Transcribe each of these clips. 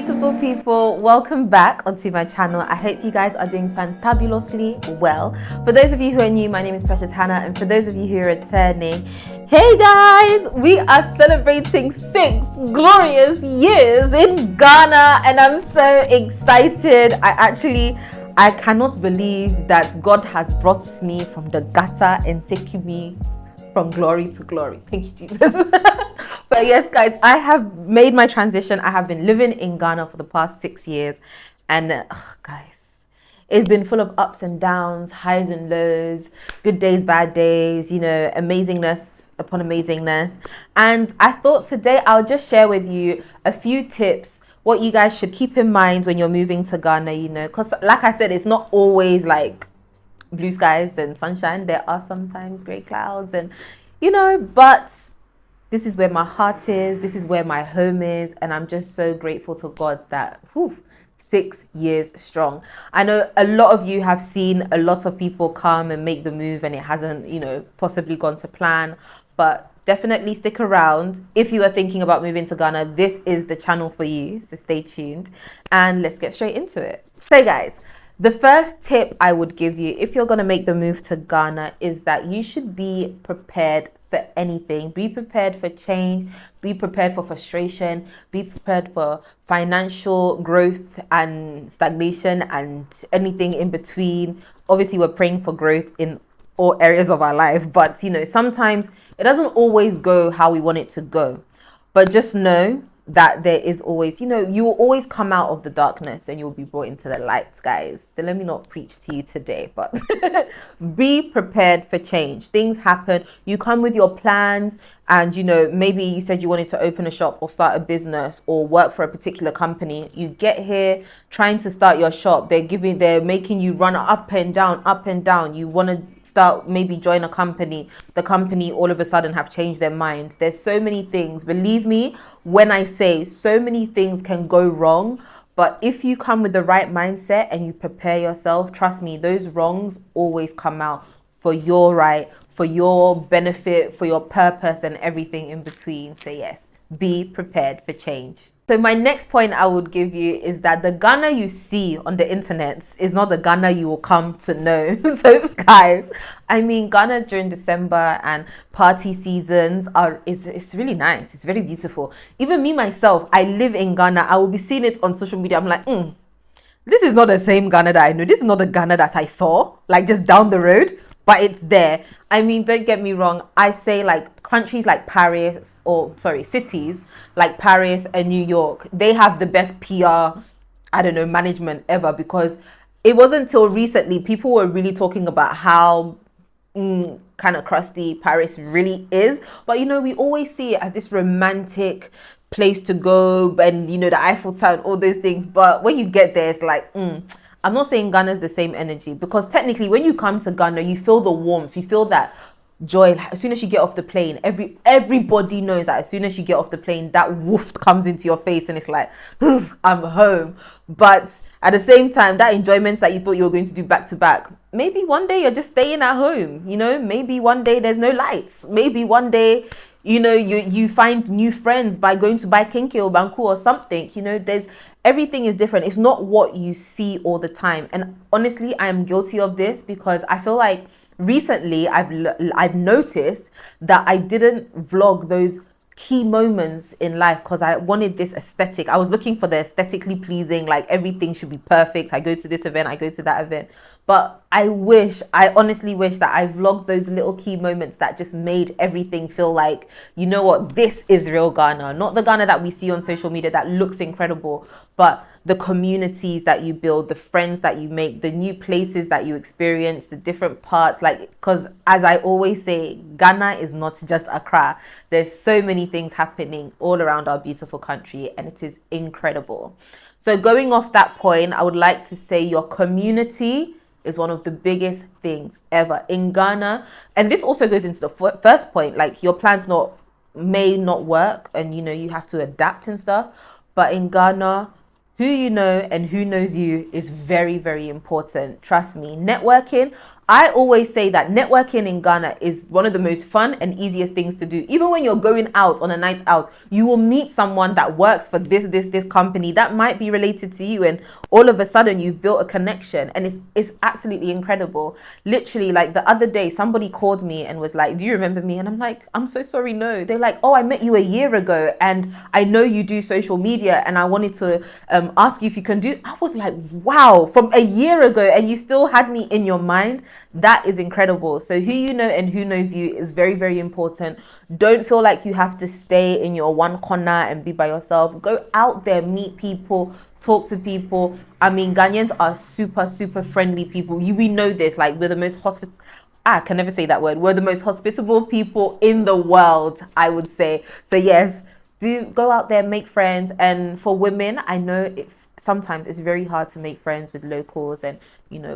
beautiful people, welcome back onto my channel. I hope you guys are doing fantabulously well. For those of you who are new, my name is Precious Hannah, and for those of you who are returning, hey guys, we are celebrating 6 glorious years in Ghana, and I'm so excited. I cannot believe that God has brought me from the gutter and taken me from glory to glory. Thank you, Jesus. But yes, guys, I have made my transition. I have been living in Ghana for the past 6 years, and guys, it's been full of ups and downs, highs and lows, good days, bad days, you know, amazingness upon amazingness. And I thought today I'll just share with you a few tips, what you guys should keep in mind when you're moving to Ghana, you know, because like I said, it's not always like blue skies and sunshine. There are sometimes gray clouds, and you know, but this is where my heart is, this is where my home is, and I'm just so grateful to God that 6 years strong. I know a lot of you have seen a lot of people come and make the move and it hasn't, you know, possibly gone to plan, but definitely stick around. If you are thinking about moving to Ghana, this is the channel for you, so stay tuned and let's get straight into it. So guys, the first tip I would give you if you're going to make the move to Ghana is that you should be prepared for anything. Be prepared for change, be prepared for frustration, be prepared for financial growth and stagnation and anything in between. Obviously, we're praying for growth in all areas of our life, but you know, sometimes it doesn't always go how we want it to go. But just know that there is always, you know, you will always come out of the darkness and you'll be brought into the light, guys. Then let me not preach to you today, but be prepared for change. Things happen. You come with your plans, and you know, maybe you said you wanted to open a shop or start a business or work for a particular company. You get here trying to start your shop. They're making you run up and down, up and down. You want to start, maybe join a company. The company all of a sudden have changed their mind. There's so many things. Believe me when I say so many things can go wrong. But if you come with the right mindset and you prepare yourself, trust me, those wrongs always come out for your right, for your benefit, for your purpose and everything in between. So yes, be prepared for change. So my next point I would give you is that the Ghana you see on the internet is not the Ghana you will come to know. So guys, I mean, Ghana during December and party seasons it's really nice. It's very beautiful. Even me myself, I live in Ghana. I will be seeing it on social media. I'm like, this is not the same Ghana that I know. This is not the Ghana that I saw, like just down the road, but it's there. I mean, don't get me wrong. I say like countries like Paris, cities like Paris and New York, they have the best PR, management ever, because it wasn't until recently people were really talking about how kind of crusty Paris really is. But you know, we always see it as this romantic place to go, and you know, the Eiffel Tower, all those things. But when you get there, it's like, I'm not saying Ghana's the same energy, because technically when you come to Ghana, you feel the warmth, you feel that joy. As soon as you get off the plane, everybody knows that as soon as you get off the plane, that woof comes into your face and it's like, I'm home. But at the same time, that enjoyment that you thought you were going to do back to back, maybe one day you're just staying at home, you know, maybe one day there's no lights, maybe one day, you know, you find new friends by going to buy kinky or banku or something. You know, everything is different. It's not what you see all the time. And honestly, I am guilty of this, because I feel like recently I've noticed that I didn't vlog those key moments in life because I wanted this aesthetic. I was looking for the aesthetically pleasing, like everything should be perfect. I go to this event, I go to that event. But I honestly wish that I vlogged those little key moments that just made everything feel like, you know what, this is real Ghana. Not the Ghana that we see on social media that looks incredible, but the communities that you build, the friends that you make, the new places that you experience, the different parts. Like, because as I always say, Ghana is not just Accra. There's so many things happening all around our beautiful country, and it is incredible. So going off that point, I would like to say your community is one of the biggest things ever in Ghana. And this also goes into the first point, like your plans may not work, and you know, you have to adapt and stuff. But in Ghana, who you know and who knows you is very, very important. Trust me. Networking, I always say that networking in Ghana is one of the most fun and easiest things to do. Even when you're going out on a night out, you will meet someone that works for this company that might be related to you, and all of a sudden you've built a connection, and it's absolutely incredible. Literally, like the other day, somebody called me and was like, "Do you remember me?" And I'm like, "I'm so sorry, no." They're like, "Oh, I met you a year ago, and I know you do social media, and I wanted to ask you if you can do." I was like, "Wow, from a year ago, and you still had me in your mind." That is incredible. So who you know and who knows you is very, very important. Don't feel like you have to stay in your one corner and be by yourself. Go out there, meet people, talk to people. I mean, Ghanaians are super, super friendly people. We know this. Like, we're the most I can never say that word. We're the most hospitable people in the world, I would say. So yes, do go out there, make friends. And for women, I know sometimes it's very hard to make friends with locals, and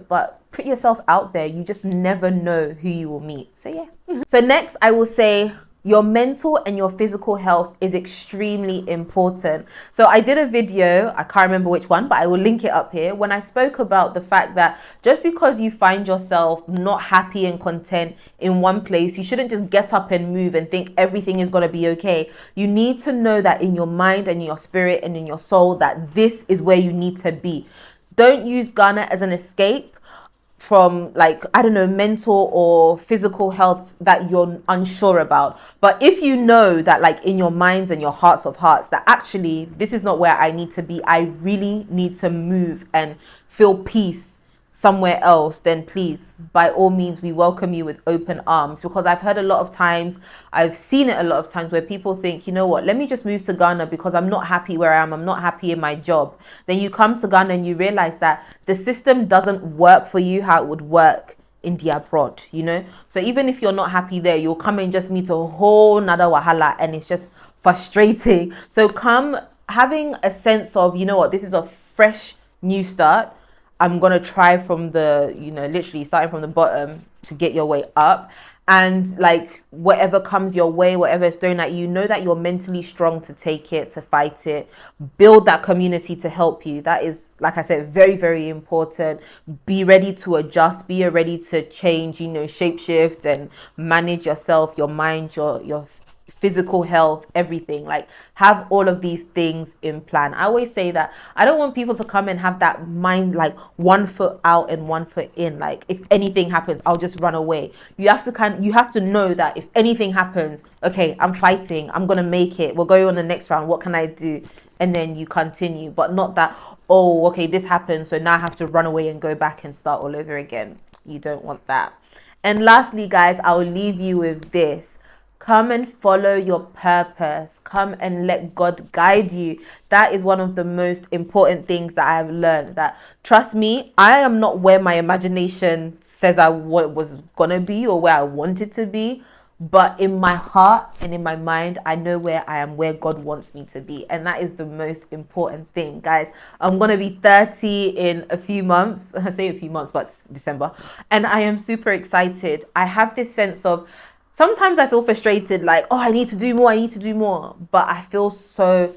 but put yourself out there. You just never know who you will meet. So yeah. So next, I will say your mental and your physical health is extremely important. So I did a video, I can't remember which one, but I will link it up here, when I spoke about the fact that just because you find yourself not happy and content in one place, you shouldn't just get up and move and think everything is going to be okay. You need to know that in your mind and in your spirit and in your soul that this is where you need to be. Don't use Ghana as an escape from, like, I don't know, mental or physical health that you're unsure about. But if you know that, like, in your minds and your hearts of hearts, that actually this is not where I need to be, I really need to move and feel peace somewhere else, then please, by all means, we welcome you with open arms. Because I've heard a lot of times, I've seen it a lot of times, where people think, you know what, let me just move to Ghana because I'm not happy where I am, I'm not happy in my job. Then you come to Ghana and you realize that the system doesn't work for you how it would work in the abroad, So even if you're not happy there, you'll come and just meet a whole nother wahala, and it's just frustrating. So come having a sense of, you know what, this is a fresh new start. I'm going to try from the, literally starting from the bottom to get your way up. And like, whatever comes your way, whatever is thrown at you, know that you're mentally strong to take it, to fight it. Build that community to help you. That is, like I said, very, very important. Be ready to adjust. Be ready to change, shape shift and manage yourself, your mind, your physical health, everything. Like, have all of these things in plan. I always say that I don't want people to come and have that mind like 1 foot out and 1 foot in. Like, if anything happens, I'll just run away. You have to know that if anything happens, okay, I'm fighting, I'm gonna make it, we'll go on the next round, what can I do? And then you continue, but not that, oh, okay, this happened, so now I have to run away and go back and start all over again. You don't want that. And lastly, guys, I'll leave you with this. Come and follow your purpose. Come and let God guide you. That is one of the most important things that I have learned. That, trust me, I am not where my imagination says I was going to be or where I wanted to be. But in my heart and in my mind, I know where I am, where God wants me to be. And that is the most important thing, guys. I'm going to be 30 in a few months. I say a few months, but it's December. And I am super excited. I have this sense of, sometimes I feel frustrated, like, oh, I need to do more. But I feel so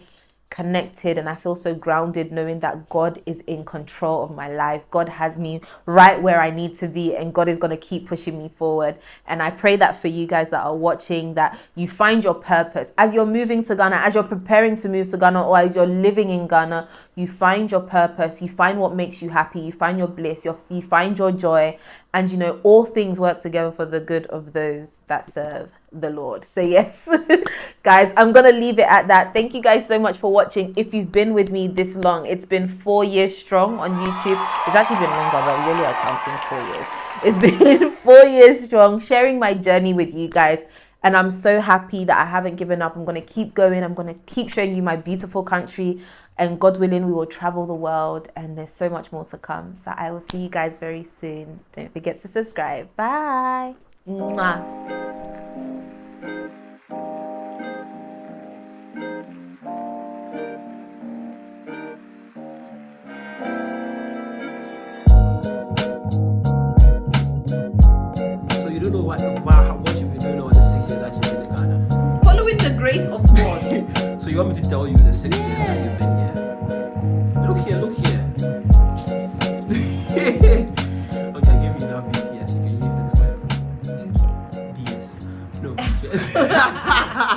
connected and I feel so grounded knowing that God is in control of my life. God has me right where I need to be, and God is going to keep pushing me forward. And I pray that for you guys that are watching, that you find your purpose as you're moving to Ghana, as you're preparing to move to Ghana, or as you're living in Ghana. You find your purpose, you find what makes you happy, you find your bliss, you find your joy. And all things work together for the good of those that serve the Lord. So yes, guys, I'm going to leave it at that. Thank you guys so much for watching. If you've been with me this long, it's been 4 years strong on YouTube. It's actually been longer, but we really are counting 4 years. It's been 4 years strong, sharing my journey with you guys. And I'm so happy that I haven't given up. I'm going to keep going. I'm going to keep showing you my beautiful country. And God willing, we will travel the world, and there's so much more to come. So I will see you guys very soon. Don't forget to subscribe. Bye. Mwah. So you don't know what you've been doing over the 6 years that you've been in Ghana? Following the grace of God. So you want me to tell you the 6 years that you've been here? Look here. Okay, I'll give you enough BTS. No.